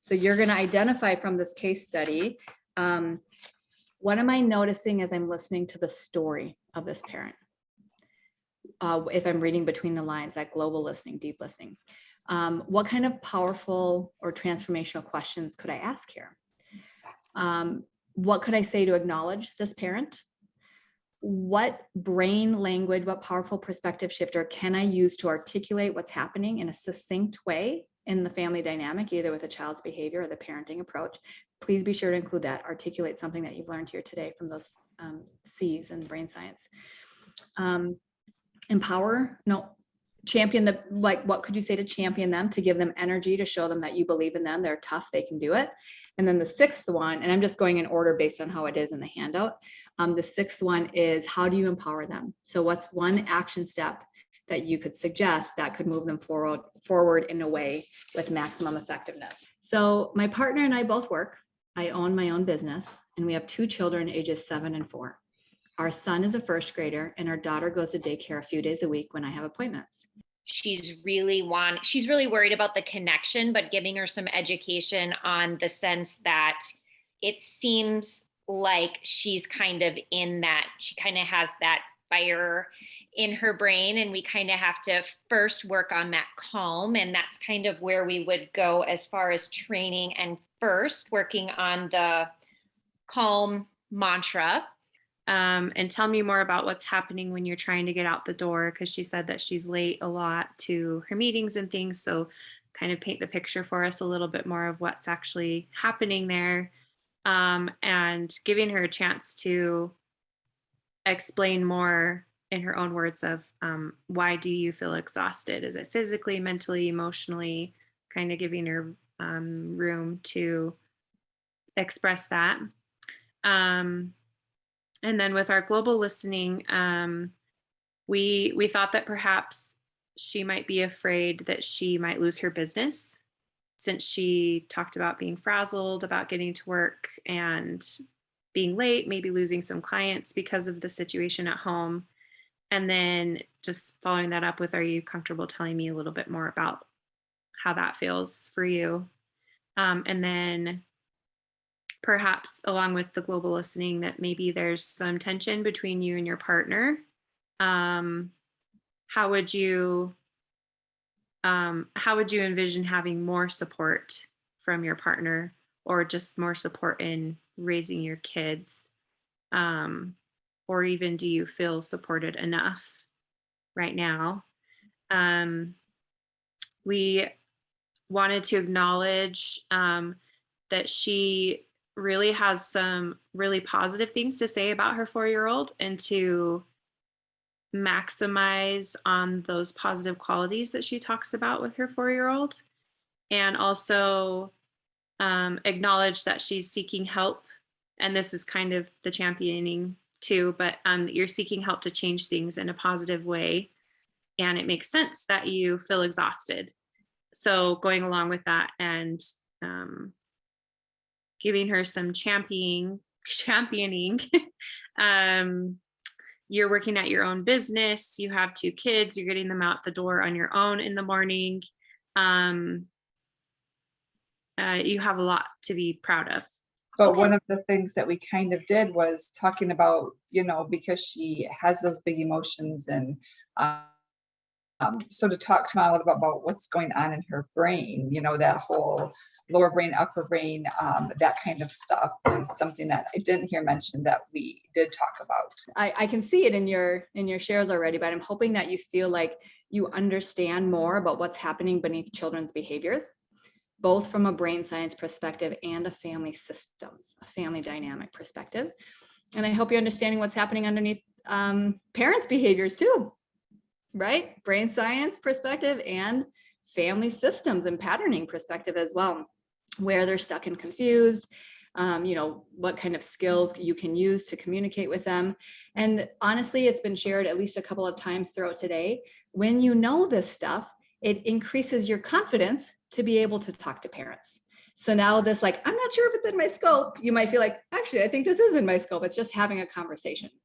So you're going to identify from this case study, what am I noticing as I'm listening to the story of this parent? If I'm reading between the lines, that global listening, deep listening, what kind of powerful or transformational questions could I ask here? What could I say to acknowledge this parent? What brain language, what powerful perspective shifter can I use to articulate what's happening in a succinct way in the family dynamic, either with a child's behavior or the parenting approach? Please be sure to include that. Articulate something that you've learned here today from those C's in brain science. Champion what could you say to champion them, to give them energy, to show them that you believe in them, they're tough, they can do it. And then the sixth one, and I'm just going in order based on how it is in the handout. The sixth one is, how do you empower them? So what's one action step that you could suggest that could move them forward in a way with maximum effectiveness? So my partner and I both work. I own my own business, and we have 2 children ages 7 and 4. Our son is a first grader, and our daughter goes to daycare a few days a week when I have appointments. She's really worried about the connection, but giving her some education on the sense that it seems like she's kind of in that, she kind of has that fire in her brain, and we kind of have to first work on that calm. And that's kind of where we would go as far as training, and first working on the calm mantra. And tell me more about what's happening when you're trying to get out the door, because she said that she's late a lot to her meetings and things. So kind of paint the picture for us a little bit more of what's actually happening there, and giving her a chance to explain more in her own words of why do you feel exhausted? Is it physically, mentally, emotionally? Kind of giving her room to express that. And then with our global listening, we thought that perhaps she might be afraid that she might lose her business, since she talked about being frazzled about getting to work and being late, maybe losing some clients because of the situation at home. And then just following that up with, are you comfortable telling me a little bit more about how that feels for you? And then perhaps along with the global listening, that maybe there's some tension between you and your partner. How would you envision having more support from your partner, or just more support in raising your kids? Or even, do you feel supported enough right now? We wanted to acknowledge that she really has some really positive things to say about her 4-year-old, and to maximize on those positive qualities that she talks about with her 4-year-old. And also acknowledge that she's seeking help. And this is kind of the championing too, but you're seeking help to change things in a positive way. And it makes sense that you feel exhausted. So going along with that, and giving her some championing. You're working at your own business. You have 2 kids. You're getting them out the door on your own in the morning. You have a lot to be proud of. But one of the things that we kind of did was talking about, because she has those big emotions, and so to talk to Mom a little bit about what's going on in her brain, that whole lower brain, upper brain, that kind of stuff is something that I didn't hear mentioned that we did talk about. I can see it in your shares already, but I'm hoping that you feel like you understand more about what's happening beneath children's behaviors, both from a brain science perspective and a family systems, a family dynamic perspective. And I hope you're understanding what's happening underneath parents' behaviors too, right? Brain science perspective and family systems and patterning perspective as well, where they're stuck and confused, what kind of skills you can use to communicate with them. And honestly, it's been shared at least a couple of times throughout today. When you know this stuff, it increases your confidence to be able to talk to parents. So now this, I'm not sure if it's in my scope, you might feel like, actually, I think this is in my scope. It's just having a conversation.